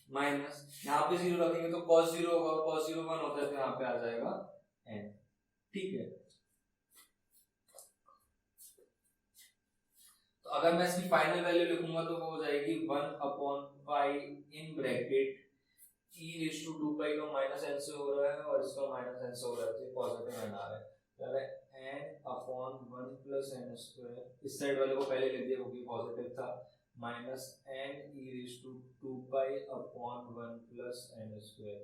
माइनस यहाँ पे 0 रखेंगे तो cos 0 होगा, cos 0 1 होता है तो यहाँ पे आ जाएगा n। ठीक है, तो अगर मैं इसकी फाइनल वैल्यू लिखूंगा तो वो हो जाएगी 1 upon pi in bracket e raise to 2 pi का माइनस n से हो रहा है और इसका माइनस n से हो रहा है, तो पॉजिटिव n आ रहा है, प्लस एन स्क्वायर, इस साइड वाले को पहले लिख दिया क्योंकि पॉजिटिव था, minus n e raise to 2 pi upon 1 plus n square,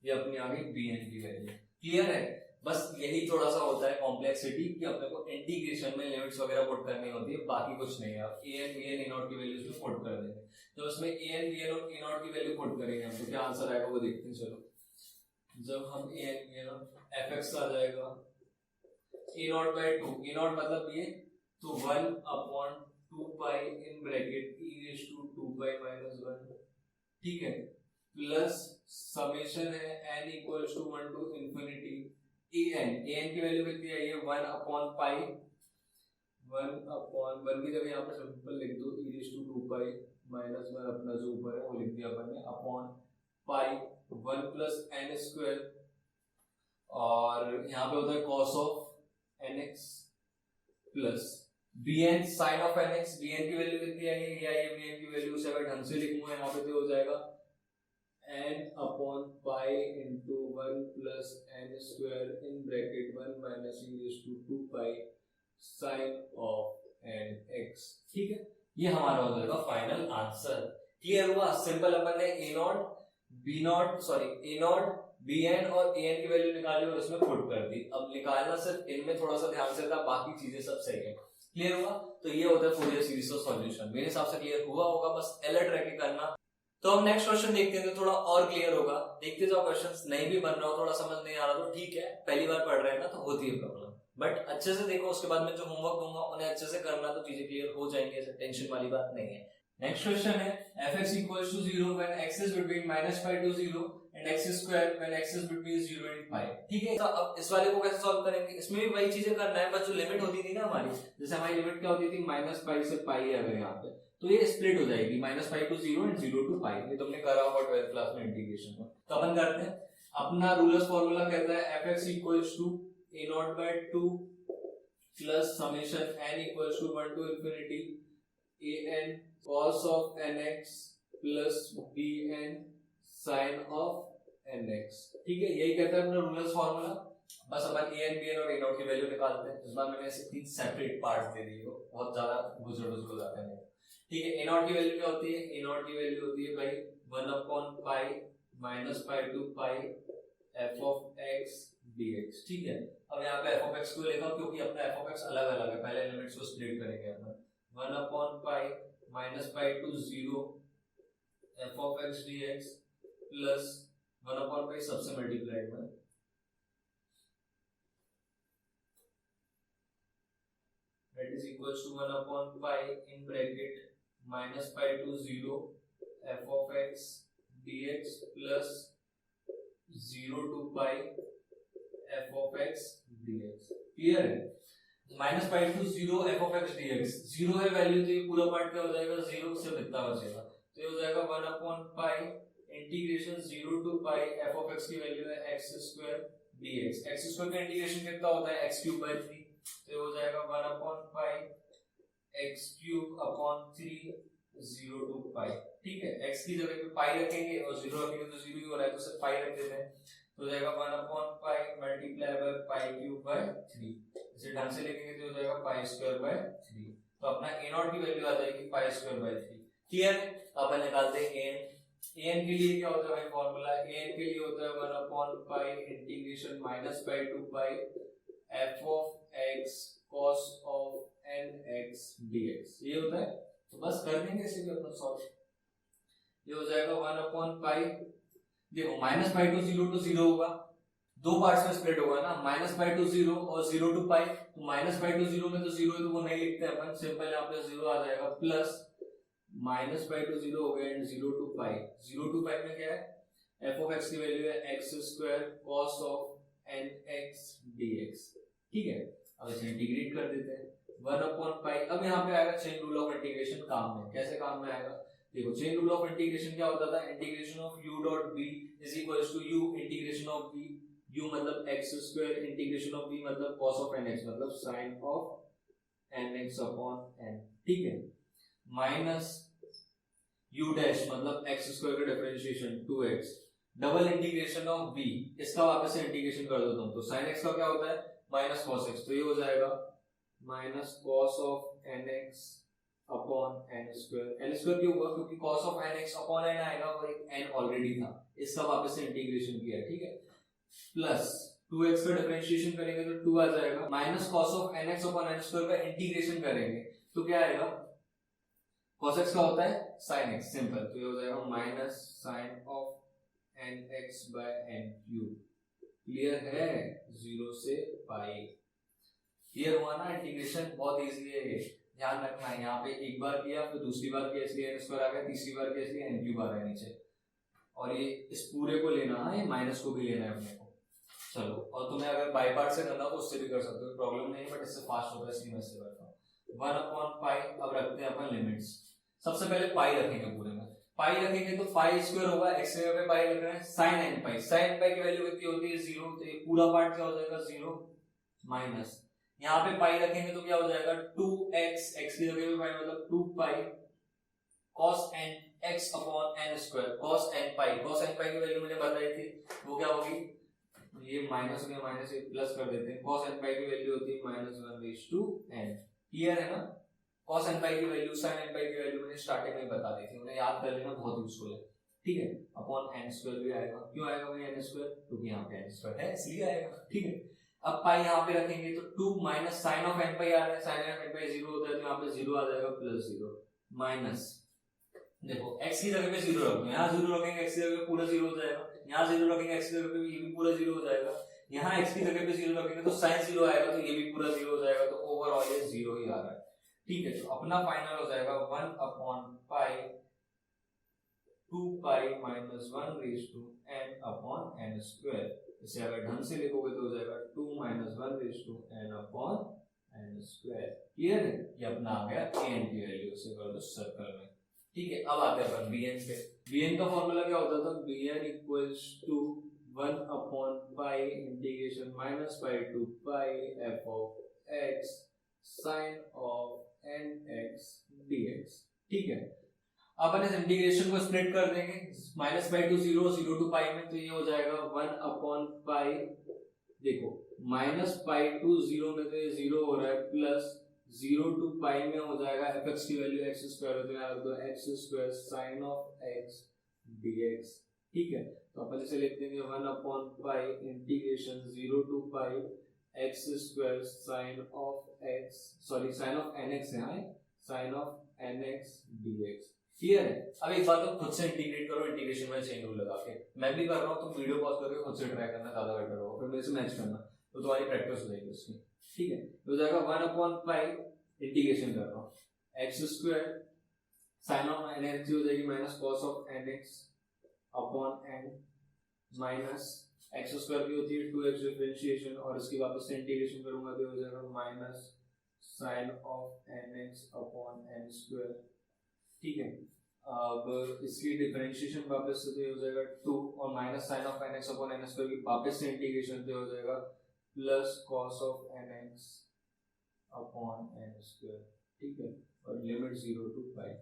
ये अपनी आ गई बी एन की वैल्यू। क्लियर है? बस यही थोड़ा सा होता है कॉम्प्लेक्सिटी कि अपने को इंटीग्रेशन में लिमिट्स वगैरह पुट करनी होती है, बाकी कुछ नहीं है। आप a n b n a not की वैल्यूज में पुट कर देंगे, तो उसमें ए एन बी एन और ए नॉट की वैल्यू पुट करेंगे हम, तो क्या आंसर आएगा वो देखते हैं। चलो, जब हम a n b n f x आ जाएगा a not by 2, a not मतलब ये, तो 1 upon 2 pi in bracket e raise to 2 pi minus 1, ठीक है, प्लस समेशन है n equals to 1 to infinity an की वैल्यू कितनी आई है 1 अपॉन पाई, 1 अपॉन 1 की जगह यहाँ पर सिंपल लिख दो e raise to 2 pi minus 1, अपना जो ऊपर है वो लिख दिया अपन ने, upon pi 1 plus n square, और यहाँ पे होता है cos of nx plus bn sin of nx, bn की वैल्यू कितनी आई है, ये आई है bn की वैल्यू, उसे अगर ढंग से लिखूंगा यहाँ पे तो हो जाएगा n upon pi into 1 plus n square in bracket 1 minus e raise to 2 pi sine of nx, ठीक है, ये हमारा हो जाएगा फाइनल आंसर। क्लियर हुआ? सिंपल अपन ने a not b not a not b n और ए एन की वैल्यू निकाली और उसमें पुट कर दी। अब निकालना सिर्फ इनमें थोड़ा सा ध्यान से था, बाकी चीजें सब सही है। क्लियर हुआ? तो ये होता है फूरियर सीरीज का सॉल्यूशन। मेरे हिसाब से क्लियर हुआ होगा, बस अलर्ट रह के करना। तो हम नेक्स्ट क्वेश्चन देखते हैं, तो थोड़ा और क्लियर होगा। देखते जाओ, क्वेश्चंस नहीं भी बन रहा हो, थोड़ा समझ नहीं आ रहा तो ठीक है, पहली बार पढ़ रहे हैं ना तो होती है प्रॉब्लम, बट अच्छे से देखो, उसके बाद में जो होमवर्क दूंगा उन्हें अच्छे से करना, तो चीजें क्लियर हो जाएंगी, ऐसे टेंशन वाली बात नहीं है। नेक्स्ट क्वेश्चन है fx equals to 0 when x is between -π to 0 and x square when x is between 0 and π, ठीक है। तो अब इस वाले को कैसे सॉल्व करेंगे? इसमें भी वही चीजें करना है, बस जो लिमिट होती थी ना हमारी, जैसे हमारी लिमिट क्या होती थी -π से π है, अगर यहाँ पे तो ये स्प्लिट हो जाएगी -π to 0 and 0 to π, ये तुमने करा होगा 12th क्लास में इंटीग्रेशन में। तो अपन करते हैं, अपना रूलर्स फॉर्मूला कहता है fx equals to a0 by 2 plus summation n equals to 1 to infinity an cos of nx plus bn sin of nx, ठीक है, यही कहता है अपना रूलर्स फॉर्मूला। बस अपन an bn और a0 की वैल्यू निकालते हैं। इस बार मैंने ऐसे 3 सेपरेट पार्ट्स दे दिए हो, बहुत ज्यादा गुजर हो जाते हैं, ठीक है। a0 की वैल्यू क्या होती है? a0 की वैल्यू होती है भाई 1 upon pi minus pi to pi f of x dx, ठीक है। अब यहाँ पे f of x क्यों लिखा? क्योंकि अपना f of x अलग अलग है, पहले लिमिट्स को स्प्लिट करेंगे अपन। 1 upon pi minus pi to 0 f of x dx plus 1 upon pi सबसे मल्टीप्लाइड में that is equals to 1 upon pi in bracket minus pi to 0 f of x dx plus 0 to pi f of x dx। Clear है? Minus pi to 0 f of x dx, 0 है वैल्यू, तो ये पूरा पार्ट क्या हो जाएगा? 0 से कितना बचेगा? तो ये हो जाएगा 1 upon pi integration 0 to pi f of x की वैल्यू है x square dx. X square का इंटीग्रेशन कितना होता है? एक्स क्यूब बाय 3, तो ये हो जाएगा 1 upon pi x cube upon 3 0 to pi, ठीक है। एक्स की जगह पे पाई रखेंगे और 0 रखेंगे तो 0 ही हो रहा है, तो सिर्फ पाई रख देते हैं, तो हो जाएगा 1 upon pi multiply by pi cube by 3। इसे ढंग से लिखेंगे तो हो जाएगा पाई स्क्वायर बाय 3, तो अपना a0 की वैल्यू आ जाएगी पाई स्क्वायर बाय 3। क्लियर है? अपन निकालते हैं an के लिए क्या होता है भाई फॉर्मूला? an के लिए होता है 1 upon pi integration minus pi to pi f of x cos of nx dx, ये होता है। तो बस कर देंगे इसे भी अपन सॉल्व। ये हो जाएगा 1 अपॉन पाई, देखो माइनस पाई टू 0 to 0 होगा, दो पार्ट्स में स्प्लिट होगा ना, माइनस पाई टू 0 और 0 टू पाई। तो माइनस पाई टू 0 में तो 0 है तो वो नहीं लिखते अपन, सिंपल यहाँ पे 0 आ जाएगा, प्लस माइनस पाई टू 0 हो गया एंड 0 टू पाई। 0 टू पाई में क्या है? f ऑफ x की वैल्यू है x square cos of nx dx, ठीक है। अब इसे इंटीग्रेट कर देते हैं, 1 अपॉन पाई। अब यहाँ पे आएगा चेन रूल ऑफ इंटीग्रेशन काम में। कैसे काम में आएगा? देखो चेन रूल ऑफ इंटीग्रेशन क्या होता था? Integration of u dot b is equals to u integration of v, u मतलब x square integration of v मतलब cos ऑफ nx मतलब sin of nx upon n, ठीक है, माइनस u डैश मतलब x स्क्वायर का differentiation 2x double integration of v, इसका वापस से इंटीग्रेशन कर दो तुम, तो sin x का क्या होता है? माइनस cos x, तो ये हो जाएगा minus cos of n x upon n square. N square क्यों हुआ? क्योंकि cos of n x upon n आएगा और एक एन ऑलरेडी था, इसका वापस से इंटीग्रेशन किया है, ठीक है। प्लस 2x का डिफरेंशिएशन करेंगे तो 2 आ जाएगा, minus cos of n x upon n square का इंटीग्रेशन करेंगे तो क्या आएगा? cos x का होता है sin x, सिंपल, तो ये हो जाएगा minus sine of n x by n cube. Clear है? 0 से पाई। क्लियर हुआ ना? इंटीग्रेशन बहुत इजी है, ये ध्यान रखना है। यहाँ पे एक बार किया, फिर दूसरी बार किया इसलिए एन स्क्वायर आ गया, तीसरी बार किया इसलिए एन क्यूब आ रहा है नीचे, और ये इस पूरे को लेना है, ये माइनस को भी लेना है अपने को। चलो, और तुम्हें अगर बाई पार्ट से करना तो उससे भी कर सकते हो, प्रॉब्लम नहीं है, बट इससे फास्ट होता है इसलिए मैं इससे करता हूँ। 1/पाई। अब रखते हैं अपन लिमिट्स। सबसे पहले पाई रखेंगे पूरे में, पाई रखेंगे तो पाई स्क्वायर होगा, एक्स जगह पे पाई रख रहे हैं, साइन एन पाई। साइन एन पाई की वैल्यू कितनी होती है? 0, तो ये पूरा पार्ट क्या हो जाएगा? 0 माइनस, यहाँ पे पाई रखेंगे तो क्या हो जाएगा? 2x, x की जगह पे पाई मतलब 2 पाई cos n x upon n square, cos n पाई। cos n पाई की वैल्यू मुझे बताई थी, वो क्या होगी? ये माइनस में माइनस प्लस कर देते हैं, cos n पाई की वैल्यू होती है -1/n। क्लियर है ना? cos n पाई की वैल्यू, sin n पाई की वैल्यू मैंने स्टार्टिंग में बता दी थी, उन्हें याद कर लेना, बहुत यूजफुल है, ठीक है। अपॉन n स्क्वायर भी आएगा। क्यों आएगा भाई n स्क्वायर? क्योंकि यहाँ पे n स्क्वायर है इसलिए आएगा, ठीक है। अब पाई यहाँ पे रखेंगे तो 2 माइनस साइन ऑफ n पाई आ रहा है, साइन ऑफ n पाई 0 होता है तो यहाँ पे 0 आ जाएगा, प्लस 0 माइनस, देखो x की जगह पे 0 रखेंगे, यहाँ 0 रखेंगे x की जगह पे पूरा 0 हो जाएगा, यहाँ 0 रखेंगे x की जगह पे ये भी पूरा 0 हो जाएगा, यहाँ x की जगह पे 0 रखेंगे तो sin 0 आएगा तो ये भी पूरा 0 हो जाएगा, तो ओवरऑल ये 0 ही आ रहा है, ठीक है। तो अपना फाइनल हो जाएगा 1/पाई 2 pi minus 1/n upon n square. इसे अगर ढंग से लिखोगे तो हो जाएगा 2 minus 1/n upon n square. Clear है? ये अपना आ गया an की वैल्यू, उसे कर दो सर्कल में, ठीक है। अब आते हैं अपन bn पे। bn का फॉर्मूला क्या होता था? bn इक्वल्स टू 1/पाई integration minus pi to pi f of x sine of nx dx, ठीक है। अपन इस इंटीग्रेशन को स्प्लिट कर देंगे, माइनस पाई टू 0, 0 टू पाई में, तो ये हो जाएगा 1/पाई, देखो माइनस पाई टू 0 में तो ये 0 हो रहा है, प्लस 0 टू पाई में हो जाएगा fx की वैल्यू x स्क्वायर होती है, तो x square sine of x dx, ठीक है। तो अपन इसे लिख देंगे 1/पाई integration 0 to pi x square sine of x, sorry sine of nx है, sine of nx dx। Clear है? अब एक बार तो खुद से इंटीग्रेट करो इंटीग्रेशन में चेन रूल लगा के, मैं भी कर रहा हूँ, तुम वीडियो पॉज करके खुद से ट्राई करना, ज्यादा बेटर होगा, फिर मेरे से मैच करना, तो तुम्हारी प्रैक्टिस हो जाएगी उसकी, ठीक है। तो जाएगा 1/पाई इंटीग्रेशन कर रहा हूँ x square sine of nx हो जाएगी minus cos of nx upon n minus x square की होती है 2x डिफरेंशिएशन, और इसकी वापस से इंटीग्रेशन करूंगा तो हो जाएगा minus sine of nx upon n square, ठीक है। अब इसकी डिफरेंशिएशन वापस से हो जाएगा 2 और minus sine of nx upon n square की वापस से इंटीग्रेशन हो जाएगा plus cos of nx upon n square, ठीक है, और लिमिट 0 टू पाई,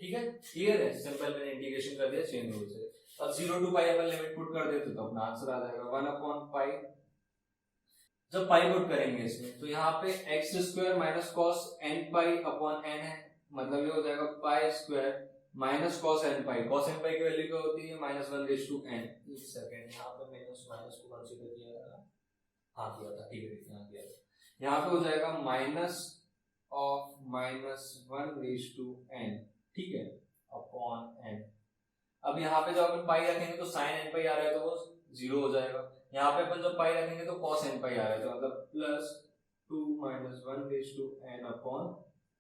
ठीक है। क्लियर है? सिंपल, मैंने इंटीग्रेशन कर दिया चेन रूल से। अब 0 टू पाई अपन लिमिट पुट कर देते तो अपना आंसर आ जाएगा 1/पाई। जब पाई पुट करेंगे इसमें तो यहाँ पे x square minus cos n pi upon n है, मतलब ये हो जाएगा पाई स्क्वायर माइनस कॉस n पाई। कॉस n पाई की वैल्यू क्या होती है? -1/n। एक सेकंड, यहाँ पे माइनस माइनस को कंसीडर किया था, हाँ किया था, ठीक है, यहाँ किया था। यहाँ पे हो जाएगा माइनस ऑफ -1/n, ठीक है, अपॉन n। अब यहाँ पे जब अपन पाई रखेंगे तो साइन n पाई आ रहा है तो वो 0 हो जाएगा, यहाँ पे अपन जब पाई रखेंगे तो cos n पाई आ रहा है तो मतलब plus 2 -1/n upon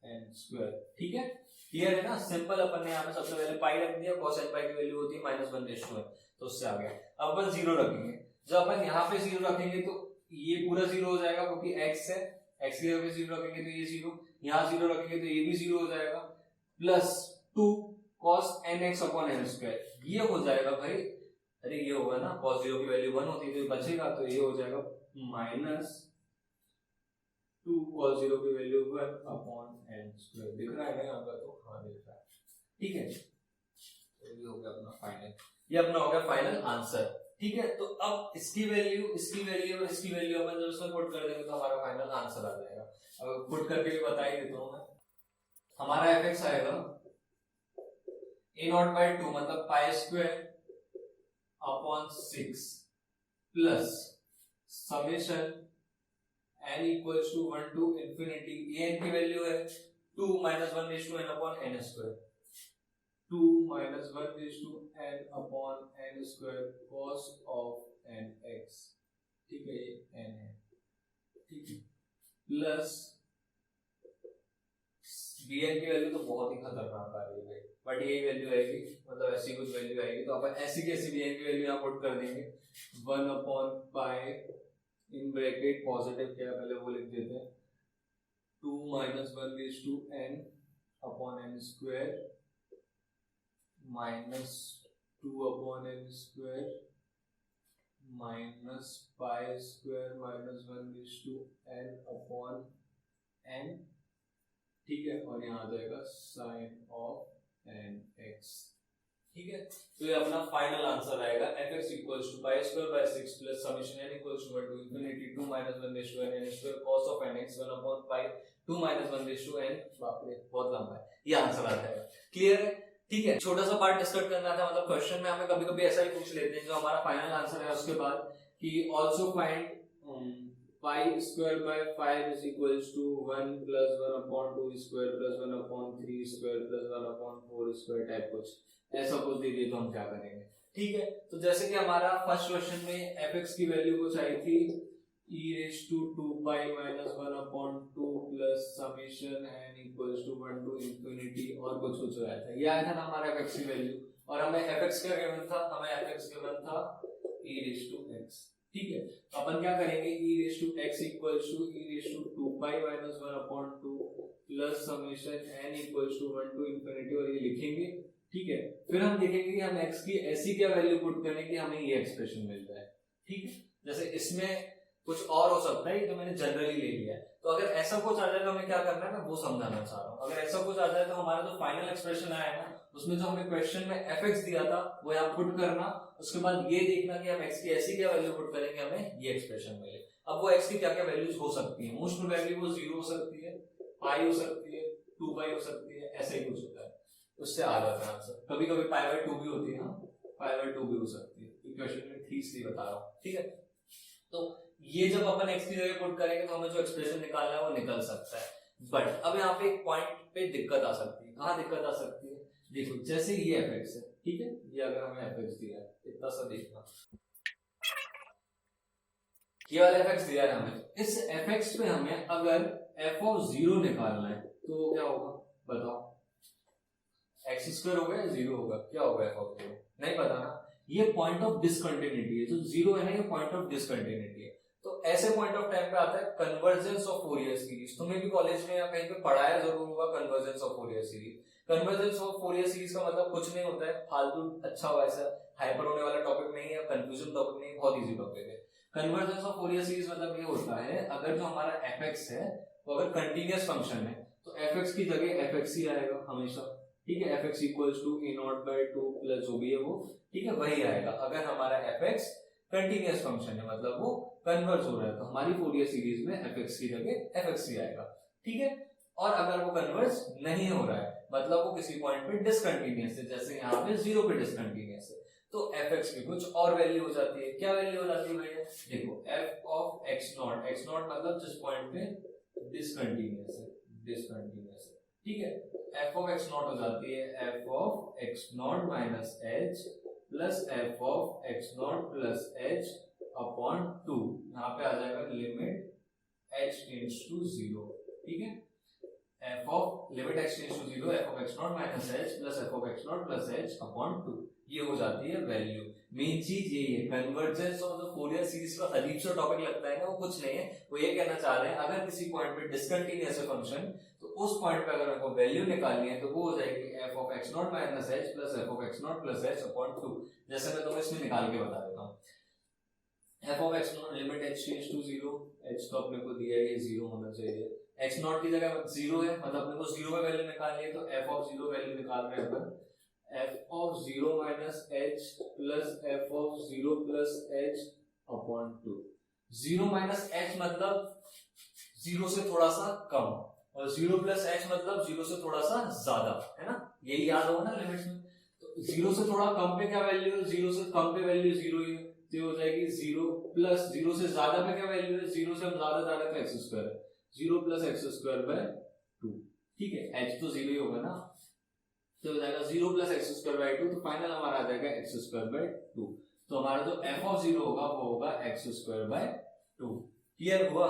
n square, ठीक है। क्लियर है ना? सिंपल, अपन ने यहाँ पे सबसे पहले पाई रख दिया, cos n पाई की वैल्यू होती है -1/n, तो उससे आ गया। अब अपन 0 रखेंगे, जब अपन यहाँ पे 0 रखेंगे तो ये पूरा 0 हो जाएगा क्योंकि x है, x की जगह पे 0 रखेंगे तो ये 0, यहाँ 0 रखेंगे तो ये भी 0 हो जाएगा, plus 2 cos nx upon n square, ये हो जाएगा भाई, अरे ये होगा ना, cos 0 की वैल्यू 1 होती है तो ये बचेगा, तो ये हो जाएगा माइनस 2 cos 0 की वैल्यू 1 अपॉन n स्क्वायर। दिख रहा है ना यहाँ पर? तो हाँ दिख रहा है, ठीक है। तो ये हो गया अपना फाइनल, ये अपना हो गया फाइनल आंसर, ठीक है। तो अब इसकी वैल्यू और इसकी वैल्यू अपन जब इसमें पुट कर देंगे तो हमारा फाइनल आंसर आ जाएगा। पुट करके भी बता ही देता हूँ मैं। हमारा एफ एक्स आएगा a0/2 मतलब pi square upon 6 plus summation n equals to 1 to infinity, ये n की वैल्यू है 2 minus 1 raise to n upon n square, 2 minus 1 raise to n upon n square cos of nx, ठीक है ये n है, ठीक है, प्लस bn की वैल्यू तो बहुत ही खतरनाक आ रही है बट यही वैल्यू आएगी, मतलब ऐसी कुछ वैल्यू आएगी, तो अपन ऐसी की ऐसी bn की वैल्यू यहाँ पुट कर देंगे 1 upon pi in bracket positive क्या पहले वो लिख देते हैं 2 minus 1 raise to n upon n square minus 2 upon n square minus pi square minus 1 raise to n upon n, ठीक है, और यहाँ आ जाएगा साइन ऑफ nx, ठीक है। तो ये अपना फाइनल आंसर आएगा fx equals to pi square by 6 plus summation n equals to 1 to infinity 2 minus 1 raise to n square cos of nx 1 upon pi 2 minus 1 raise to n, बाप रे बहुत लंबा है, ये आंसर आ जाएगा। क्लियर है, ठीक है। छोटा सा पार्ट डिस्कस करना था, मतलब क्वेश्चन में हमें कभी-कभी ऐसा ही पूछ लेते हैं जो हमारा फाइनल आंसर है उसके बाद कि also find pi square by 5 is equals to 1 plus 1 upon 2 square plus 1 upon 3 square plus 1 upon 4 square type कुछ ऐसा कुछ दे दिए तो हम क्या करेंगे, ठीक है। तो जैसे कि हमारा फर्स्ट क्वेश्चन में fx की वैल्यू कुछ आई थी e raise to 2 pi minus 1 upon 2 plus summation n equals to 1 to infinity और कुछ आया था, ये आया था ना हमारा fx की वैल्यू, और हमें fx का गिवन था, हमें fx गिवन था e रेज़ टू x, ठीक है। तो अपन क्या करेंगे e raise to x equals to e raise to 2 pi minus 1 upon 2 plus summation n equals to 1 to infinity, और ये लिखेंगे, ठीक है। फिर हम देखेंगे कि हम x की ऐसी क्या वैल्यू पुट करें कि हमें ये एक्सप्रेशन मिल जाए, ठीक है। जैसे इसमें कुछ और हो सकता है जो मैंने जनरली ले लिया है, तो अगर ऐसा कुछ आ जाए तो हमें क्या करना है मैं वो समझाना चाह रहा हूँ। अगर ऐसा कुछ आ जाए तो हमारा जो फाइनल एक्सप्रेशन आया ना उसमें जो हमें क्वेश्चन में fx दिया था वो यहाँ पुट करना, उसके बाद ये देखना कि हम x की ऐसी क्या वैल्यू पुट करेंगे हमें ये एक्सप्रेशन मिले। अब वो x की क्या क्या वैल्यूज हो सकती है, मोस्ट प्रोबेबली वो 0 हो सकती है, पाई हो सकती है, 2 पाई हो सकती है, ऐसा ही कुछ होता है, उससे आ जाता है आंसर। कभी कभी पाई बाय 2 भी होती है, पाई बाय 2 भी हो सकती है, इक्वेशन में ठीक से बता रहा हूँ, ठीक है। तो ये जब अपन x की जगह पुट करेंगे तो हमें जो एक्सप्रेशन निकालना है वो निकल सकता है, बट अब यहाँ पे एक पॉइंट पे दिक्कत आ सकती है। कहाँ दिक्कत आ सकती है, देखो जैसे ये fx है, ठीक है, ये अगर हमें fx दिया है इतना सा देखना, ये वाला fx दिया है हमें, इस fx पे हमें अगर f ऑफ 0 निकालना है तो क्या होगा बताओ, x स्क्वायर होगा या 0 होगा, क्या होगा f ऑफ 0 नहीं पता ना, ये पॉइंट ऑफ डिसकंटिन्यूटी है, जो 0 है ना ये पॉइंट ऑफ डिसकंटिन्यूटी है। तो ऐसे पॉइंट ऑफ टाइम पे आता है कन्वर्जेंस ऑफ फोरियर सीरीज, तुम्हें भी कॉलेज में या कहीं पे पढ़ाया जरूर होगा convergence of Fourier series. Convergence of Fourier series का मतलब कुछ नहीं होता है फालतू अच्छा वैसा हाइपर होने वाला टॉपिक नहीं है, कंफ्यूजन टॉपिक नहीं, बहुत इजी टॉपिक है। कन्वर्जेंस ऑफ फोरियर सीरीज मतलब ये होता है अगर जो हमारा fx है वो अगर कंटीन्यूअस फंक्शन है तो fx की जगह fx ही आएगा हमेशा, ठीक है, fx equals to a0/2 plus जो भी है वो, ठीक है, वही आएगा। अगर हमारा fx कंटीन्यूअस फंक्शन है मतलब वो कन्वर्ज हो रहा है तो हमारी फोरियर सीरीज में fx की जगह fx ही आएगा, ठीक है। और अगर वो कन्वर्ज नहीं हो रहा है मतलब वो किसी पॉइंट पे डिसकंटीन्यूअस है, जैसे यहाँ पे 0 पे डिसकंटीन्यूअस है, तो fx की कुछ और वैल्यू हो जाती है। क्या वैल्यू हो जाती है भैया, देखो f ऑफ x0 मतलब जिस पॉइंट पे डिसकंटीन्यूअस है, ठीक है, f ऑफ x0 हो जाती है f of x0 minus h plus f of x0 plus h upon 2, यहाँ पे आ जाएगा लिमिट h टेंड्स टू 0, ठीक है, f of limit h tends to 0 f of x0 minus h plus f of x0 plus h upon 2, ये हो जाती है वैल्यू। मेन चीज यही है, convergence of the Fourier series का अजीब सा टॉपिक लगता है ना, वो कुछ नहीं है, वो ये कहना चाह रहे हैं अगर किसी पॉइंट पे डिसकंटीन्यूअस है फंक्शन तो उस पॉइंट पे अगर आपको वैल्यू निकालनी है तो वो हो जाएगी f of x0 minus h plus f of x0 plus h upon 2। जैसे मैं तुम्हें इसमें निकाल के बता देता हूँ, f of x0 limit h tends to 0, h तो अपने को दिया है ये 0 होना चाहिए, x0 की जगह 0 है मतलब अपने को 0 पे वैल्यू निकालनी है, तो f ऑफ 0 वैल्यू निकाल रहे हैं अपन, f of 0 minus h plus f of 0 plus h upon 2। 0 minus h मतलब जीरो से थोड़ा सा कम, और 0 प्लस एच मतलब 0 से थोड़ा सा ज्यादा, है ना, यही याद होगा ना लिमिट्स में। तो 0 से थोड़ा कम पे क्या वैल्यू है, 0 से कम पे वैल्यू 0 ही है, तो ये हो जाएगी 0 प्लस 0 से ज्यादा पे क्या वैल्यू है, 0 से हम ज्यादा तो एक्स स्क्वायर है, 0 प्लस एक्स स्क्वायर बाय 2, ठीक है, एच तो 0 ही होगा ना, तो हो जाएगा 0 प्लस एक्स स्क्वायर बाय 2, तो फाइनल हमारा आ जाएगा एक्स स्क्वायर बाय 2। तो हमारा जो एफ ऑफ 0 होगा वो होगा एक्स स्क्वायर बाय 2। क्लियर हुआ?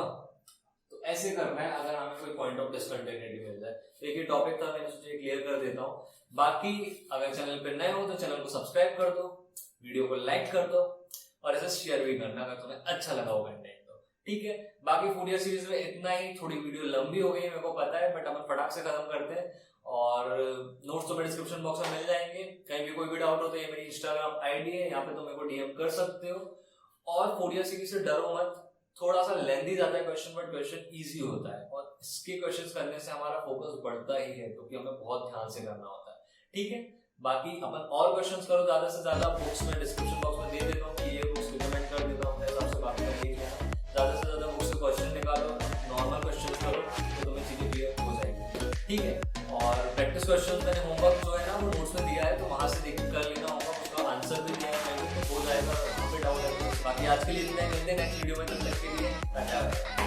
तो ऐसे करना है अगर हमें कोई पॉइंट ऑफ डिसकंटिन्यूटी मिल जाए। तो एक टॉपिक था, मैंने सोचा क्लियर कर देता हूँ। बाकी अगर चैनल पे नए हो तो चैनल को सब्सक्राइब कर दो, वीडियो को लाइक कर दो, और ऐसे शेयर भी करना अगर तुम्हें अच्छा लगा हो कंटेंट तो, ठीक है। बाकी फूरियर सीरीज में इतना ही, थोड़ी वीडियो लंबी हो गई है मेरे को पता है, बट अपन फटाक से खत्म करते हैं, और नोट्स तो मेरे डिस्क्रिप्शन बॉक्स में मिल जाएंगे। कहीं भी कोई भी डाउट हो तो ये मेरी इंस्टाग्राम आईडी है, यहाँ पे तुम मेरे को डीएम कर सकते हो। और फूरियर सीरीज से डरो मत, थोड़ा सा लेंदी जाता है क्वेश्चन, बट क्वेश्चन इजी होता है, और इसके क्वेश्चंस करने से हमारा फोकस बढ़ता ही है, क्योंकि हमें बहुत ध्यान से करना होता है, ठीक है। बाकी अपन और क्वेश्चंस करो ज्यादा से ज्यादा, बुक्स में डिस्क्रिप्शन बॉक्स में दे देता हूँ कि ये बुक्स रिकमेंड कर देता हूँ, मेरे हिसाब से बाकी का देख लेना, ज्यादा से ज्यादा बुक्स से क्वेश्चन निकालो, नॉर्मल क्वेश्चन करो, तो तुम्हें चीजें क्लियर हो जाएगी, ठीक है। और प्रैक्टिस क्वेश्चन मैंने होमवर्क जो है ना वो नोट्स में दिया है, तो वहां से देख कर लेना होगा, उसका आंसर भी दिया है, तो हो जाएगा, वहाँ पे डाउट है। बाकी आज के लिए इतना ही, मिलते हैं नेक्स्ट वीडियो में, तब तक के लिए धन्यवाद।